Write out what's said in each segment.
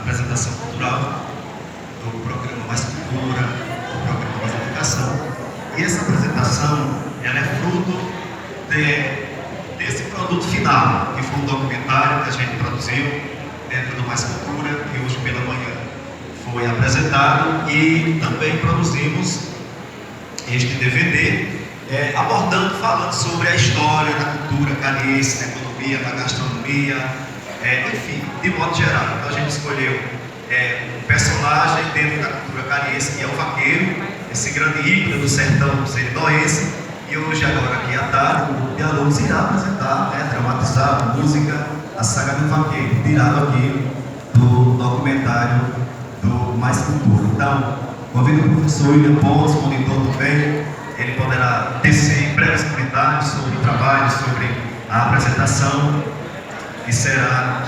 apresentação cultural do programa Mais Cultura, do programa Mais Educação. E essa apresentação, ela é fruto desse produto final, que foi um documentário que a gente produziu dentro do Mais Cultura, que hoje pela manhã foi apresentado, e também produzimos este DVD, falando sobre a história da cultura cariense, da economia, da gastronomia, enfim, de modo geral. Então a gente escolheu um personagem dentro da cultura cariense, que é o vaqueiro, esse grande ícone do sertão sertõense, e hoje, agora aqui à tarde, o grupo de alunos irá apresentar, dramatizar a música, a saga do vaqueiro, tirado aqui do documentário do Mais Cultura. Então, convido o professor William Pontes, monitor também, ele poderá tecer breves comentários sobre o trabalho, sobre a apresentação, que será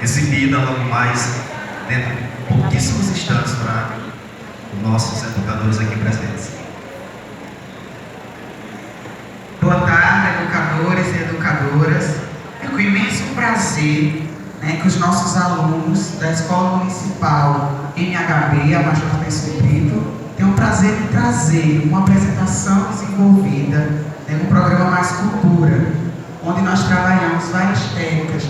exibida logo mais dentro de pouquíssimos instantes para os nossos educadores aqui presentes. Boa tarde, educadores e educadoras. É com imenso prazer que os nossos alunos da Escola Municipal MHB, a Major Pessoa Brito, têm o prazer de trazer uma apresentação desenvolvida no programa Mais Cultura, onde nós trabalhamos várias técnicas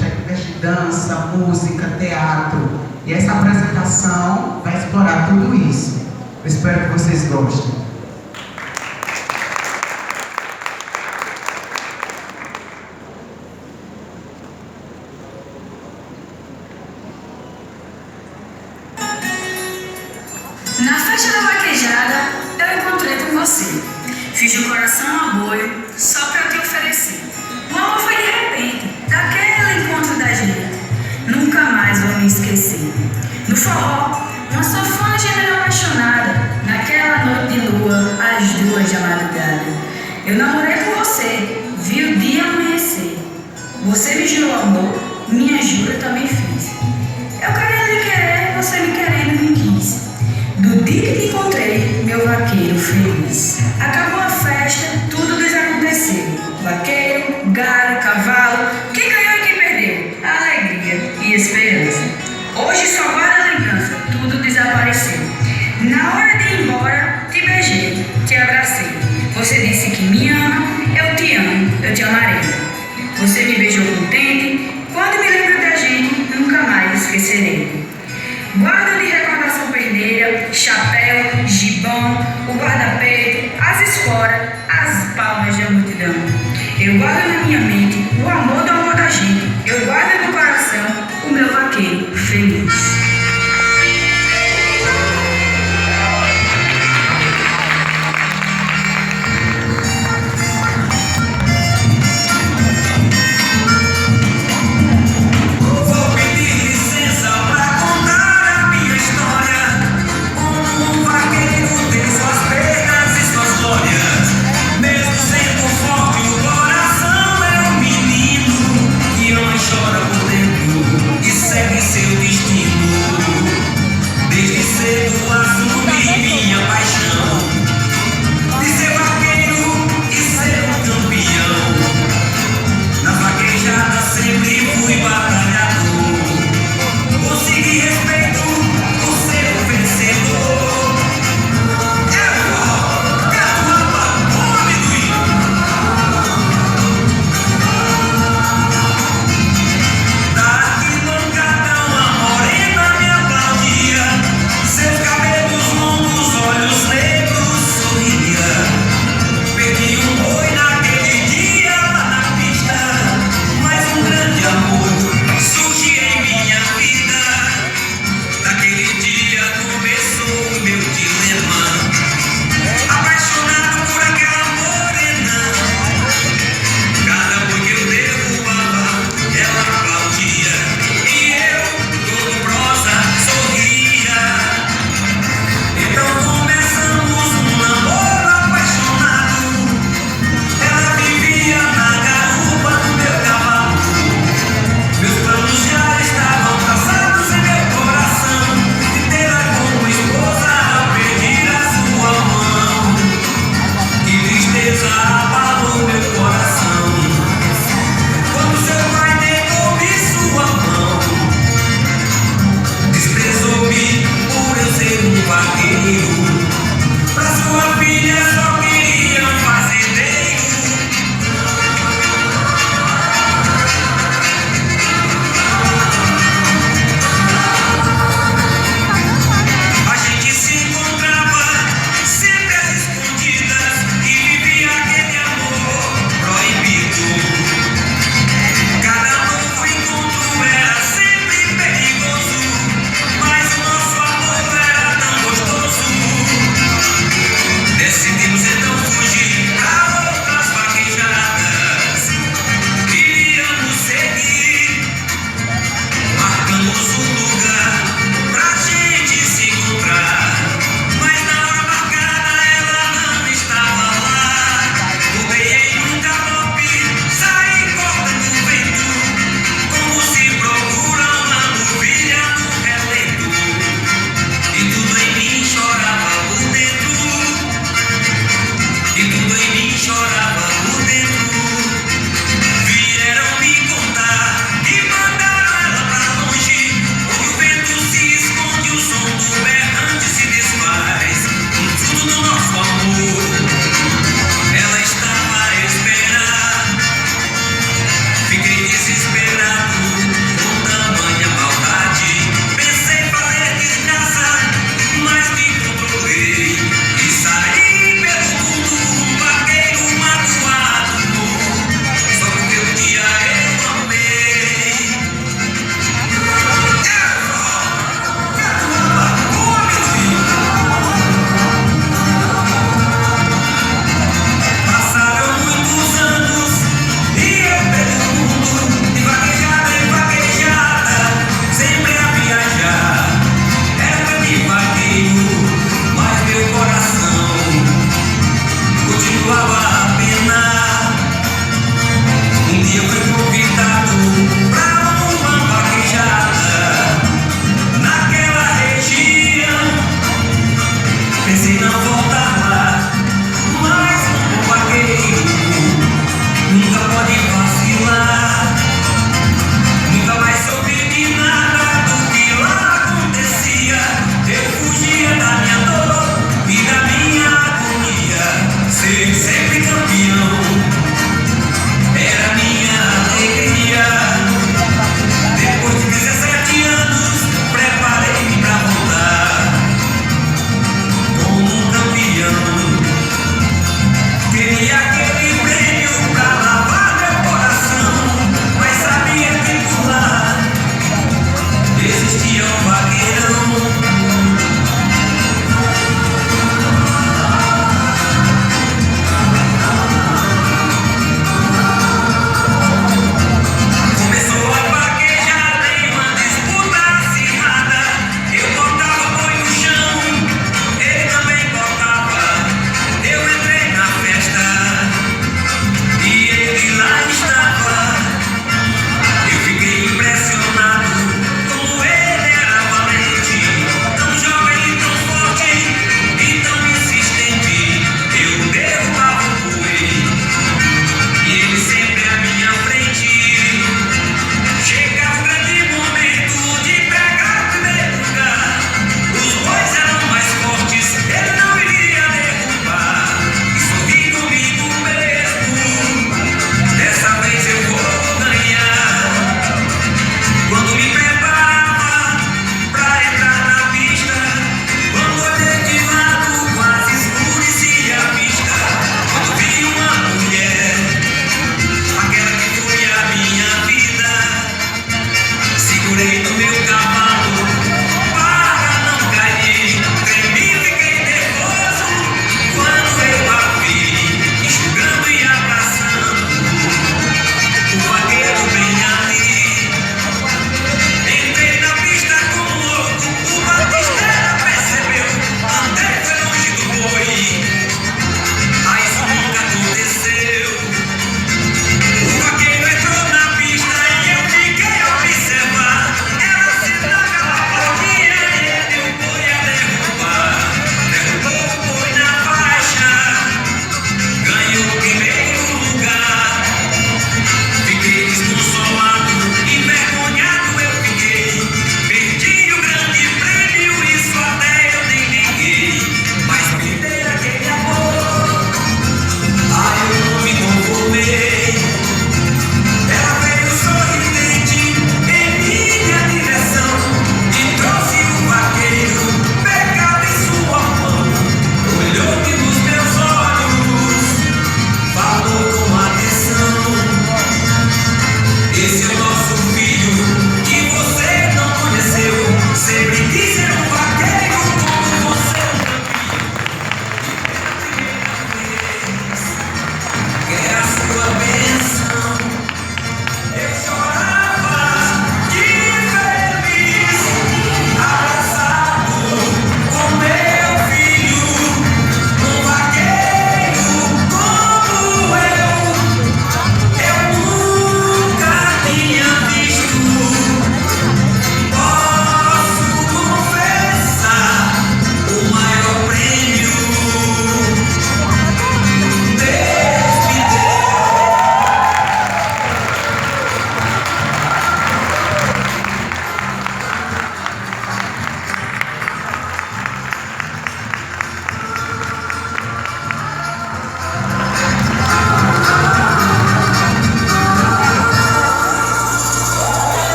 de dança, música, teatro. E essa apresentação vai explorar tudo isso. Eu espero que vocês gostem. Na festa da vaquejada, eu encontrei com você. Fiz de coração um aboio só pra te oferecer. O amor foi de repente, daquele encontro da gente. Nunca mais vou me esquecer. No forró, uma sanfona gemendo apaixonada. Naquela noite de lua, às 2 da madrugada. Eu namorei com você, vi o dia amanhecer. Você me jurou amor, minha jura também fiz. Eu queria lhe querer, você me querendo me quis. Do dia que te encontrei, meu vaqueiro feliz. Acabou a festa, tudo desaconteceu. Vaqueiro, galo, cavalo, quem ganhou e quem perdeu? Alegria e esperança. Hoje só guarda lembrança, tudo desapareceu. Na hora de ir embora, te beijei, te abracei. Você disse que me ama, eu te amo, eu te amarei. Você me beijou contente, quando me lembro da gente, nunca mais esquecerei. Guarda de recordação perneira, chapéu, gibão, o guarda-peito, as esporas, as palmas da multidão. Eu guardo na minha mente o amor do amor da gente. Eu guardo no coração o meu vaqueiro feliz. Mesmo sendo forte, o coração é um menino.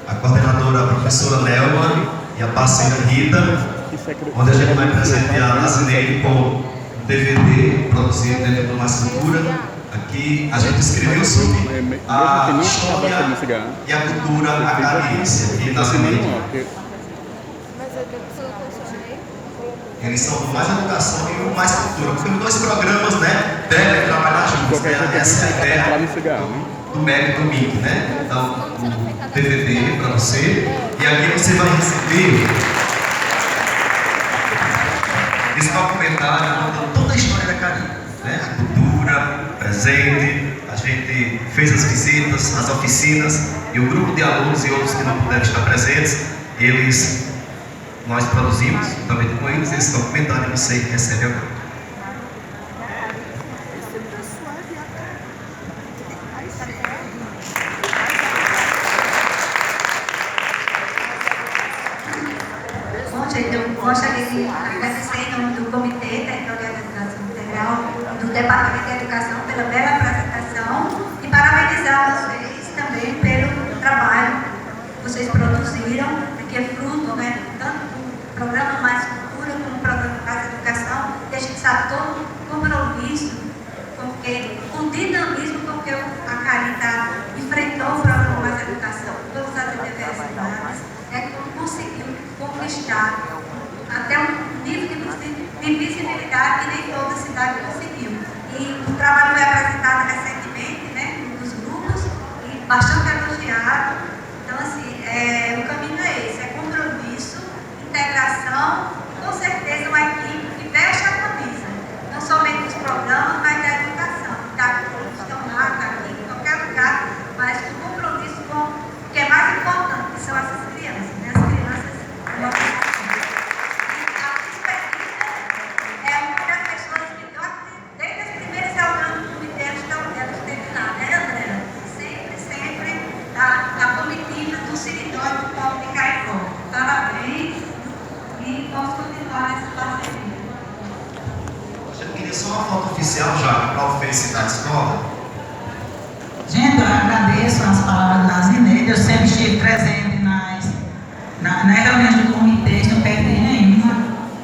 A coordenadora, a professora Nelma e a parceira Rita, onde a gente vai presentear a Zineide com um DVD produzido dentro do Mais Cultura. Aqui a gente escreveu sobre a história e a cultura acariense aqui na Zineide. Eles são do Mais Educação e o Mais Cultura, porque os dois programas, né, devem trabalhar juntos, né? Essa é a ideia do MEC e do MIC, né? Então, o DVD para você, e aqui você vai receber esse documentário contando toda a história da Caribe, né? A cultura, o presente, a gente fez as visitas, as oficinas, e o grupo de alunos e outros que não puderam estar presentes, nós produzimos, também com eles, esse documentário que você recebe agora. Eu gostaria de agradecer em nome do Comitê Territorial de Educação Integral e do Departamento de Educação pela bela apresentação e parabenizar vocês também pelo trabalho que vocês produziram, que é fruto, né, tanto do programa Mais Cultura como do programa Mais Educação, e a gente sabe todo o compromisso, porque o dinamismo com que a Carita enfrentou o programa Mais Educação, todas as adversidades, conseguiu conquistar até um nível de visibilidade que nem toda a cidade conseguiu. E o trabalho foi apresentado recentemente, né, nos grupos, e bastante elogiado. Então, assim, o caminho é esse, é compromisso, integração e, com certeza, uma equipe que veste a camisa, não somente dos programas, mas da educação. Estão lá, está aqui, em qualquer lugar, mas o compromisso com o que é mais importante, que são essas crianças, né? As crianças, uma continuar nessa parceria. Eu queria só uma foto oficial já para o Face da escola. Gente, eu agradeço as palavras da Zineide. Eu sempre estive presente nas reuniões do comitê, não perdi nenhuma.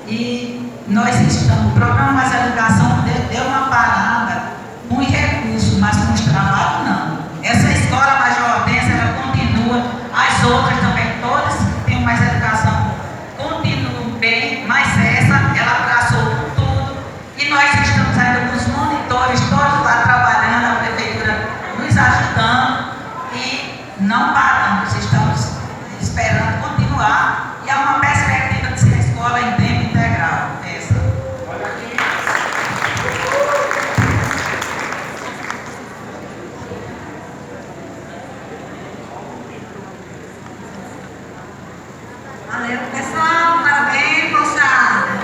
E nós estamos, o programa Mais Educação deu uma parada com os recursos, mas com os trabalhos não. Essa escola Major Hortência, ela continua, as outras também, todas que têm Mais Educação, continuam bem, mas essa, ela abraçou tudo. E nós estamos ainda com os monitores todos lá trabalhando, a prefeitura nos ajudando e não paramos, estamos esperando continuar e há uma perspectiva de ser a escola em tempo integral. Essa. Valeu, pessoal. Parabéns, moçada.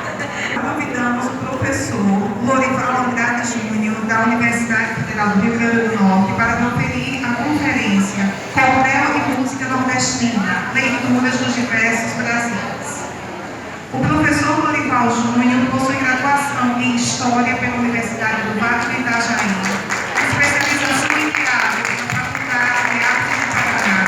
Convidamos o professor Lorival Andrade Júnior, da Universidade Federal do Rio Grande do Norte, para proferir a conferência Cordel e Música Nordestina, Leituras dos Diversos Brasis. O professor Lorival Júnior possui graduação em História pela Universidade do Vale do Itajaí, especialização em teatro pela Faculdade de Artes do Paraná,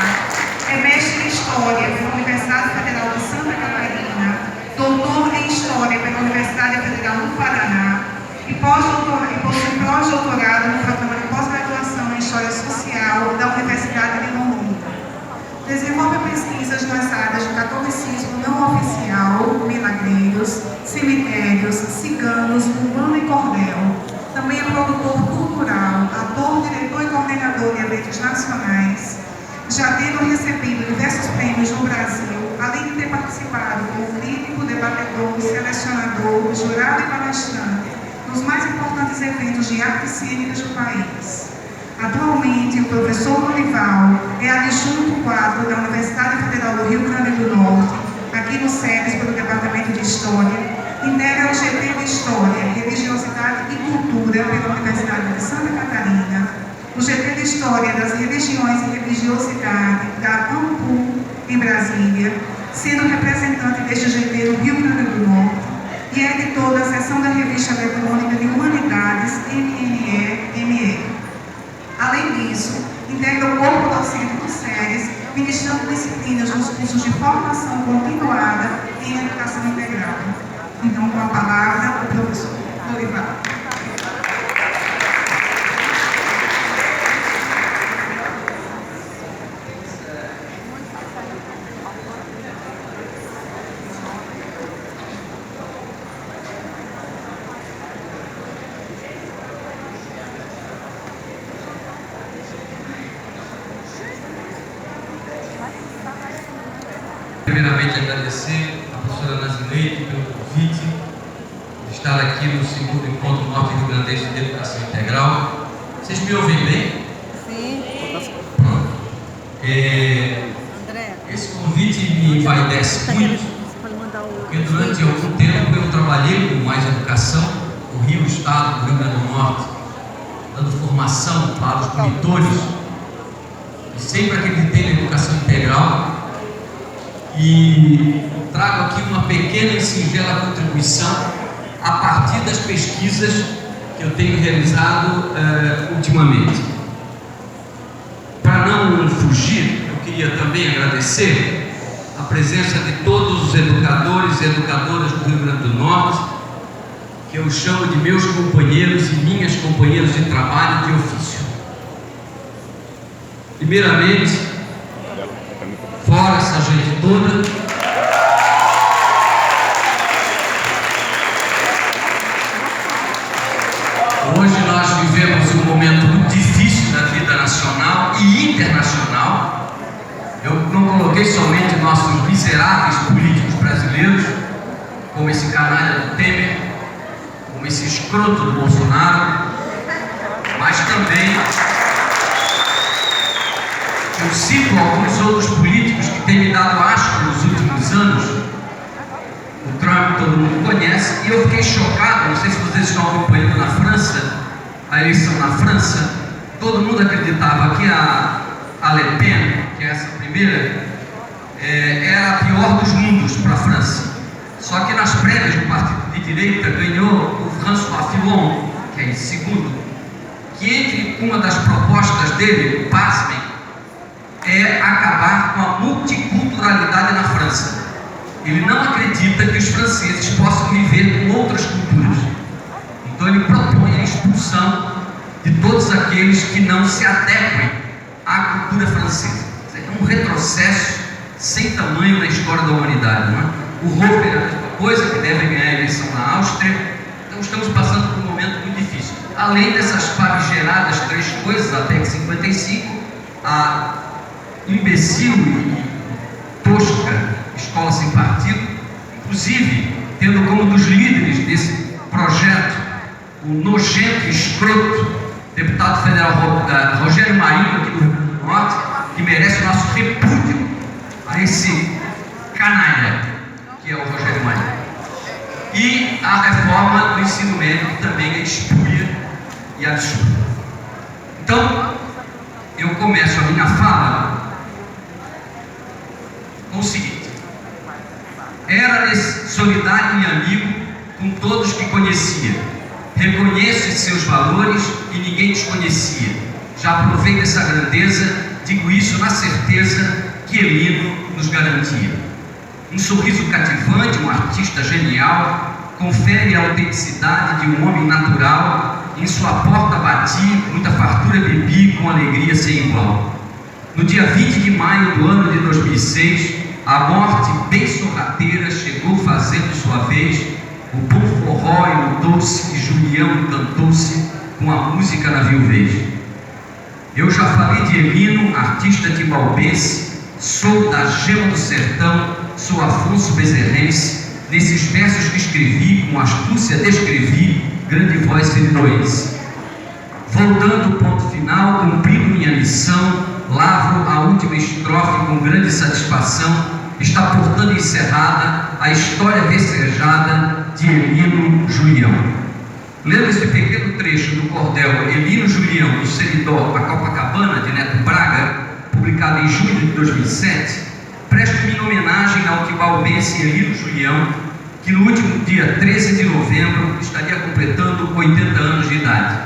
é mestre em História pela Universidade Federal de Santa Catarina, doutor em História pela Universidade Federal do Paraná e possui pós-doutorado no programa de pós-graduação em História Social da Universidade de Londrina. Desenvolve pesquisas nas áreas de catolicismo não oficial, milagreiros, cemitérios, ciganos, urbano e cordel. Também é produtor cultural, ator, diretor e coordenador de eventos nacionais, já tendo recebido diversos prêmios no Brasil, além de ter participado como crítico, debatedor, selecionador, jurado e palestrante nos mais importantes eventos de artes cênicas do país. Atualmente, o professor Lorival é adjunto 4 da Universidade Federal do Rio Grande do Norte, aqui no SEBS, pelo Departamento de História, integra o GT de História, Religiosidade e Cultura pela Universidade de Santa Catarina, o GT de História das Religiões e Religiosidade da AMPU, em Brasília, sendo representante deste GT no Rio Grande do Norte, e é editor da seção da Revista Eletrônica de Humanidades, MNE-ME. Além disso, integra o corpo docente do SERES, ministrando disciplinas nos cursos de formação continuada em educação integral. Então, com a palavra, o professor Lorival. Primeiramente, agradecer à professora Nazileide pelo convite de estar aqui no segundo encontro norte-rio-grandense de educação integral. Vocês me ouvem bem? Sim. Pronto. Esse convite me envaidece muito, porque durante algum tempo eu trabalhei com Mais Educação, no Rio, Estado do Rio Grande do Norte, dando formação para os monitores, e sempre acreditei na educação integral. E trago aqui uma pequena e singela contribuição a partir das pesquisas que eu tenho realizado ultimamente. Para não fugir, eu queria também agradecer a presença de todos os educadores e educadoras do Rio Grande do Norte, que eu chamo de meus companheiros e minhas companheiras de trabalho de ofício. Primeiramente, fora essa gente toda, hoje nós vivemos um momento muito difícil da vida nacional e internacional. Eu não coloquei somente nossos miseráveis políticos brasileiros, como esse canalha do Temer, como esse escroto do Bolsonaro, mas também eu cito alguns outros políticos que têm me dado asco nos últimos anos. O Trump todo mundo conhece, e eu fiquei chocado, não sei se vocês estão acompanhando na França, a eleição na França, todo mundo acreditava que a Le Pen, que é essa primeira, era a pior dos mundos para a França. Só que nas prévias prévias do partido de direita, ganhou o François Fillon, que é em segundo, que entre uma das propostas dele, pasmem, é acabar com a multiculturalidade na França. Ele não acredita que os franceses possam viver com outras culturas. Então ele propõe a expulsão de todos aqueles que não se adequem à cultura francesa. É um retrocesso sem tamanho na história da humanidade, não é? O Hofer é a mesma coisa, que deve ganhar a eleição na Áustria. Então estamos passando por um momento muito difícil. Além dessas famigeradas 3 coisas, a PEC 55, a imbecil e tosca Escola Sem Partido, inclusive tendo como dos líderes desse projeto o nojento e escroto deputado federal Rogério Marinho, aqui do Rio Grande do Norte, que merece o nosso repúdio a esse canalha que é o Rogério Marinho. E a reforma do ensino médio, que também é espúria e absurda. Então, eu começo a minha fala com o seguinte: era solidário e amigo com todos que conhecia. Reconheço seus valores e ninguém desconhecia. Já provei dessa grandeza, digo isso na certeza que Emílio nos garantia. Um sorriso cativante, um artista genial, confere a autenticidade de um homem natural. Em sua porta bati, muita fartura bebi, com alegria sem igual. No dia 20 de maio do ano de 2006, a morte bem sorrateira chegou fazendo sua vez. O bom forró enlutou-se e Julião encantou-se com a música na viuvez. Eu já falei de Emino, artista timbalbense, sou da gema do sertão, sou Afonso Bezerrense. Nesses versos que escrevi, com astúcia descrevi, grande voz feridoense. Voltando ao ponto final, cumprindo minha missão, lavro a última estrofe com grande satisfação. Está, portanto, encerrada a história versejada de Emílio Julião. Lendo esse pequeno trecho do cordel Emílio Julião, do Seridó a Copacabana, de Neto Braga, publicado em julho de 2007, presto minha homenagem ao timbalbense Emílio Julião, que no último dia 13 de novembro estaria completando 80 anos de idade.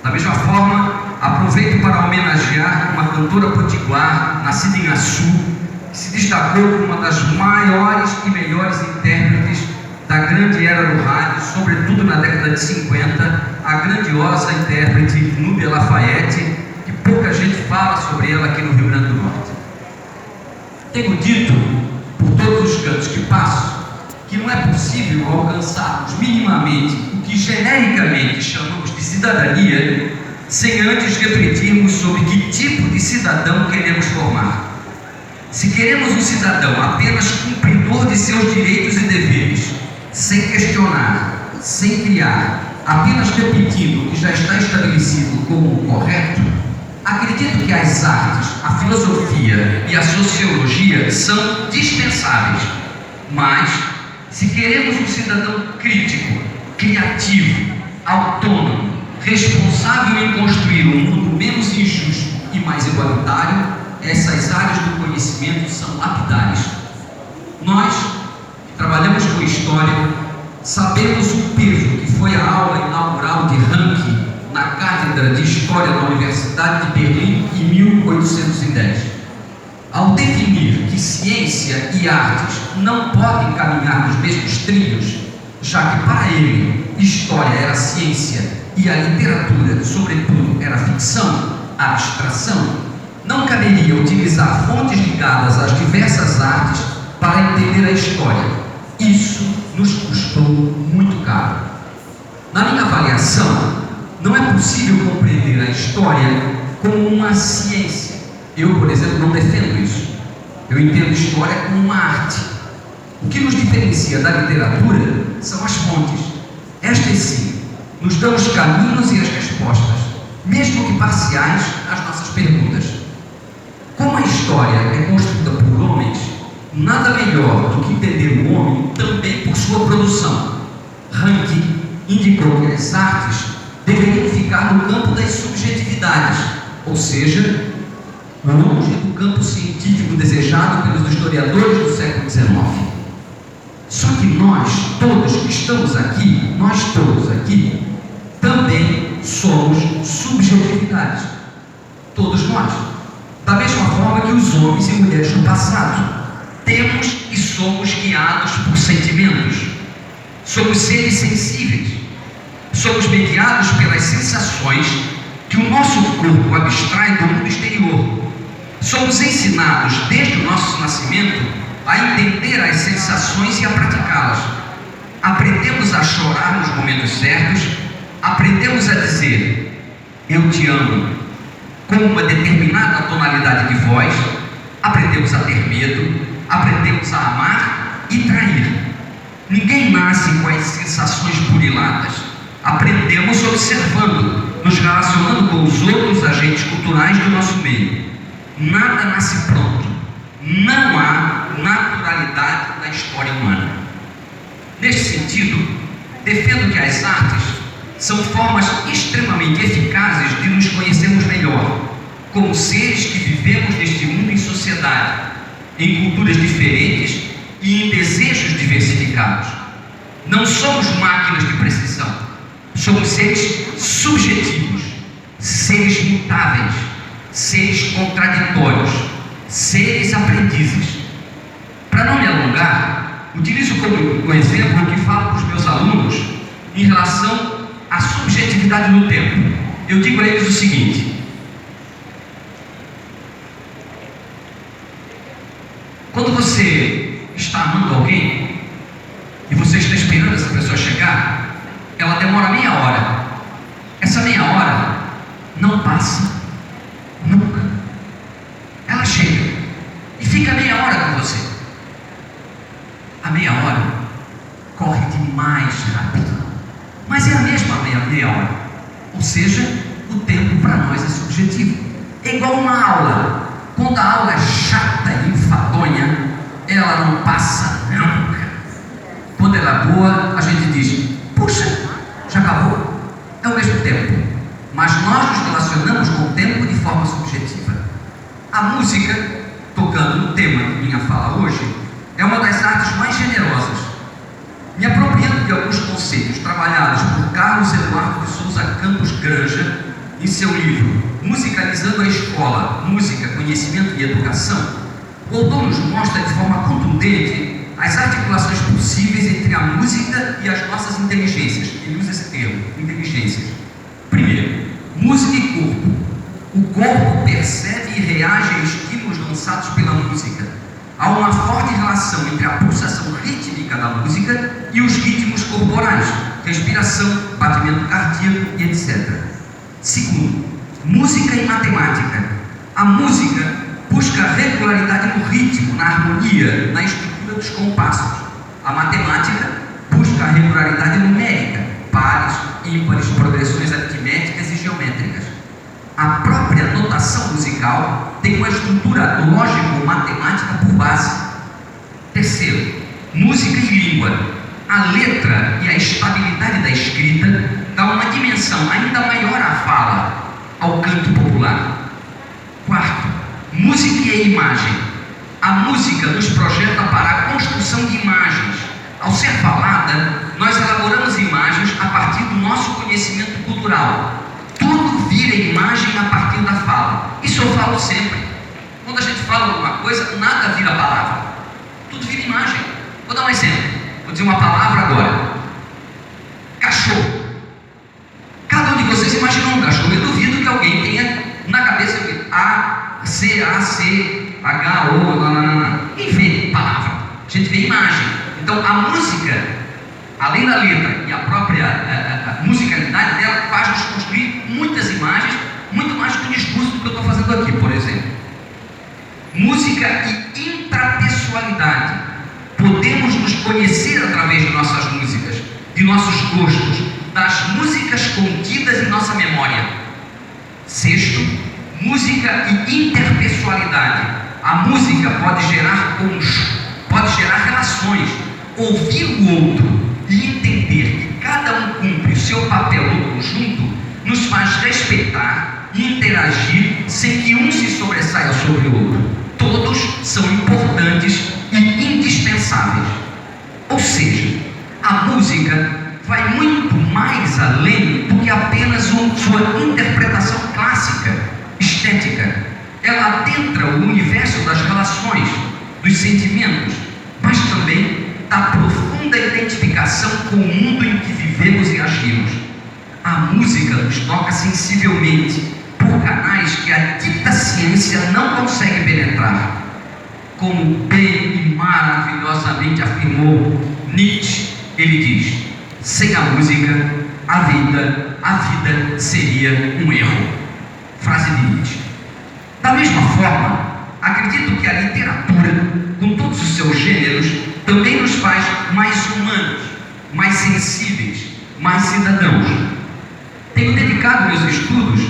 Da mesma forma, aproveito para homenagear uma cantora potiguar, nascida em Açu, que se destacou como uma das maiores e melhores intérpretes da grande era do rádio, sobretudo na década de 50, a grandiosa intérprete Núbia Lafayette, que pouca gente fala sobre ela aqui no Rio Grande do Norte. Tenho dito, por todos os cantos que passo, que não é possível alcançarmos minimamente o que genericamente chamamos de cidadania, sem antes refletirmos sobre que tipo de cidadão queremos formar. Se queremos um cidadão apenas cumpridor de seus direitos e deveres, sem questionar, sem criar, apenas repetindo o que já está estabelecido como correto, acredito que as artes, a filosofia e a sociologia são dispensáveis. Mas, se queremos um cidadão crítico, criativo, autônomo, responsável em construir um mundo menos injusto e mais igualitário, essas áreas do conhecimento são lapidares. Nós, que trabalhamos com história, sabemos o peso que foi a aula inaugural de Ranke na Cátedra de História da Universidade de Berlim em 1810. Ao definir que ciência e artes não podem caminhar nos mesmos trilhos, já que para ele história era ciência e a literatura, sobretudo, era ficção, abstração, não caberia utilizar fontes ligadas às diversas artes para entender a história. Isso nos custou muito caro. Na minha avaliação, não é possível compreender a história como uma ciência. Eu, por exemplo, não defendo isso. Eu entendo história como uma arte. O que nos diferencia da literatura são as fontes. Estas sim, nos dão os caminhos e as respostas, mesmo que parciais, às nossas perguntas. Como a história é construída por homens, nada melhor do que entender o homem também por sua produção. Ranke indicou que as artes deveriam ficar no campo das subjetividades, ou seja, longe do campo científico desejado pelos historiadores do século XIX. Só que nós todos que estamos aqui, nós todos aqui, também somos subjetividades. Todos nós. Da mesma forma que os homens e mulheres do passado, temos e somos guiados por sentimentos. Somos seres sensíveis. Somos mediados pelas sensações que o nosso corpo abstrai do mundo exterior. Somos ensinados desde o nosso nascimento a entender as sensações e a praticá-las. Aprendemos a chorar nos momentos certos, aprendemos a dizer eu te amo com uma determinada tonalidade de voz, aprendemos a ter medo, aprendemos a amar e trair. Ninguém nasce com as sensações buriladas. Aprendemos observando, nos relacionando com os outros agentes culturais do nosso meio. Nada nasce pronto. Não há naturalidade na história humana. Neste sentido, defendo que as artes são formas extremamente eficazes de nos conhecermos melhor, como seres que vivemos neste mundo em sociedade, em culturas diferentes e em desejos diversificados. Não somos máquinas de precisão, somos seres subjetivos, seres mutáveis, seres contraditórios, seres aprendizes. Para não me alongar, utilizo como exemplo o que falo para os meus alunos em relação à subjetividade do tempo. Eu digo a eles o seguinte: quando você está amando alguém e você está esperando essa pessoa chegar, ela demora meia hora. Essa meia hora não passa nunca. Ela chega e fica meia hora com você. A meia hora corre demais rápido, mas é a mesma meia hora. Ou seja, o tempo para nós é subjetivo. É igual uma aula. Quando a aula é chata e enfadonha, ela não passa nunca. Quando ela é boa, a gente diz: puxa, já acabou. É o mesmo tempo, mas nós nos relacionamos com o tempo de forma subjetiva. A música, tocando no tema de minha fala hoje, é uma das artes mais generosas. Me apropriando de alguns conceitos trabalhados por Carlos Eduardo de Souza Campos Granja em seu livro Musicalizando a Escola, Música, Conhecimento e Educação, o autor nos mostra de forma contundente as articulações possíveis entre a música e as nossas inteligências. Ele usa esse termo, inteligências. Primeiro, música e corpo. O corpo percebe e reage a estímulos lançados pela música. Há uma forte relação entre a pulsação rítmica da música e os ritmos corporais, respiração, batimento cardíaco e etc. Segundo, música e matemática. A música busca a regularidade no ritmo, na harmonia, na estrutura dos compassos. A matemática busca a regularidade numérica, pares, ímpares, progressões aritméticas e geométricas. A própria notação musical tem uma estrutura lógico-matemática por base. Terceiro, música e língua. A letra e a estabilidade da escrita dá uma dimensão ainda maior à fala, ao canto popular. Quarto, música e imagem. A música nos projeta para a construção de imagens. Ao ser falada, nós elaboramos imagens a partir do nosso conhecimento cultural. Tudo vira imagem a partir da fala. Isso eu falo sempre. Quando a gente fala alguma coisa, nada vira palavra. Tudo vira imagem. Vou dar um exemplo. Vou dizer uma palavra agora. Cachorro. Cada um de vocês imaginou um cachorro. Eu duvido que alguém tenha na cabeça A-C-A-C-H-O, enfim, palavra. A gente vê imagem. Então a música, além da letra e a própria musicalidade dela, faz nos construir muitas imagens, muito mais que o discurso do que eu estou fazendo aqui, por exemplo. Música e intrapessoalidade. Podemos nos conhecer através de nossas músicas, de nossos gostos, das músicas contidas em nossa memória. Sexto, música e interpessoalidade. A música pode gerar pode gerar relações. Ouvir o outro e entender que cada um cumpre o seu papel no conjunto nos faz respeitar e interagir sem que um se sobressaia sobre o outro. Todos são importantes e indispensáveis. Ou seja, a música vai muito mais além do que apenas sua interpretação clássica, estética. Ela adentra o universo das relações, dos sentimentos, mas também da profunda identificação com o mundo em que vivemos e agimos. A música nos toca sensivelmente por canais que a dita ciência não consegue penetrar. Como bem e maravilhosamente afirmou Nietzsche, ele diz: sem a música, a vida seria um erro. Frase de Nietzsche. Da mesma forma, acredito que a literatura, com todos os seus gêneros, também nos faz mais humanos, mais sensíveis, mais cidadãos. Tenho dedicado meus estudos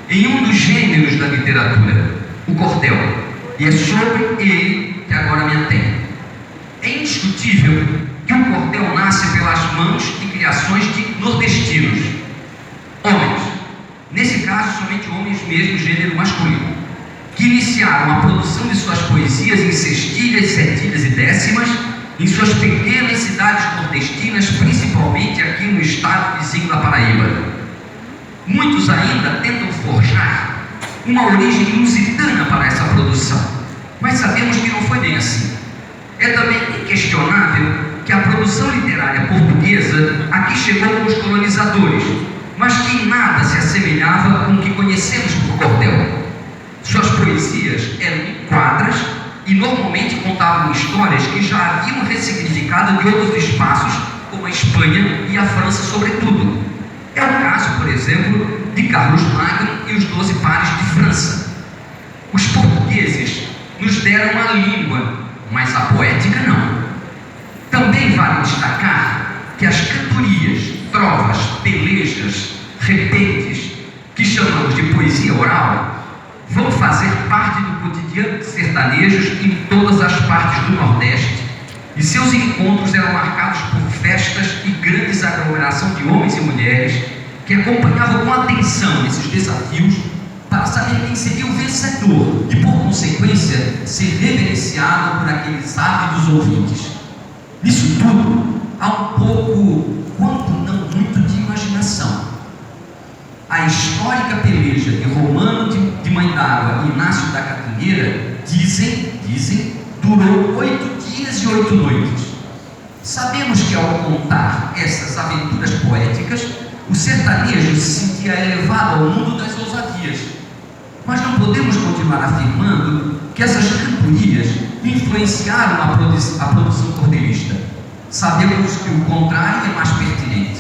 em um dos gêneros da literatura, o cordel, e é sobre ele que agora me atenho. É indiscutível que o cordel nasce pelas mãos e criações de nordestinos, homens, nesse caso somente homens mesmo, gênero masculino, que iniciaram a produção de suas poesias em sextilhas, setilhas e décimas em suas pequenas cidades nordestinas, principalmente aqui no estado vizinho da Paraíba. Muitos ainda tentam forjar uma origem lusitana para essa produção, mas sabemos que não foi bem assim. É também inquestionável que a produção literária portuguesa aqui chegou com os colonizadores, mas que em nada se assemelhava com o que conhecemos por cordel. Suas poesias eram em quadras e normalmente contavam histórias que já haviam ressignificado de outros espaços, como a Espanha e a França sobretudo. É o caso, por exemplo, de Carlos Magno e os 12 pares de França. Os portugueses nos deram a língua, mas a poética não. Também vale destacar que as cantorias, trovas, pelejas, repentes, que chamamos de poesia oral, vão fazer parte do cotidiano de sertanejos em todas as partes do Nordeste, e seus encontros eram marcados por festas e grandes aglomeração de homens e mulheres que acompanhavam com atenção esses desafios para saber quem seria o vencedor e, por consequência, ser reverenciado por aqueles ávidos ouvintes. Nisso tudo, há um pouco, quanto não muito, de imaginação. A histórica peleja de Romano de Mãe d'Água e Inácio da Catingueira, dizem, durou 8 dias e 8 noites. Sabemos que, ao contar essas aventuras poéticas, o sertanejo se sentia elevado ao mundo das ousadias. Mas não podemos continuar afirmando que essas cantorias influenciaram a produção cordelista. Sabemos que o contrário é mais pertinente.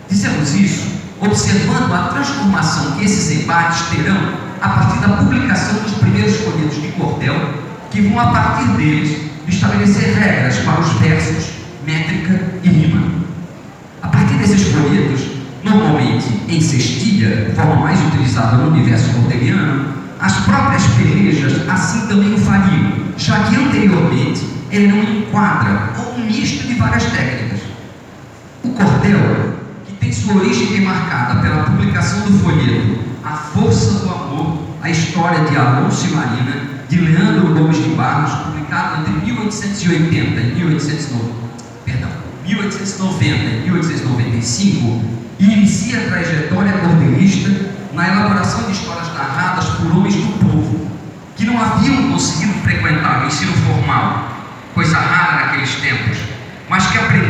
Dizemos isso observando a transformação que esses embates terão a partir da publicação dos primeiros folhetos de cordel, que vão, a partir deles, estabelecer regras para os versos, métrica e rima. A partir desses folhetos, normalmente em cestilha, forma mais utilizada no universo cordeliano, as próprias pelejas assim também o fariam, já que anteriormente eram um quadra ou um misto de várias técnicas. O cordel, que tem sua origem remarcada pela publicação do folheto A Força do Amor, a História de Alonso e Marina, de Leandro Gomes de Barros, publicado entre 1890 e 1890 e 1895, e inicia a trajetória cordelista na elaboração de histórias narradas por homens do povo, que não haviam conseguido frequentar o ensino formal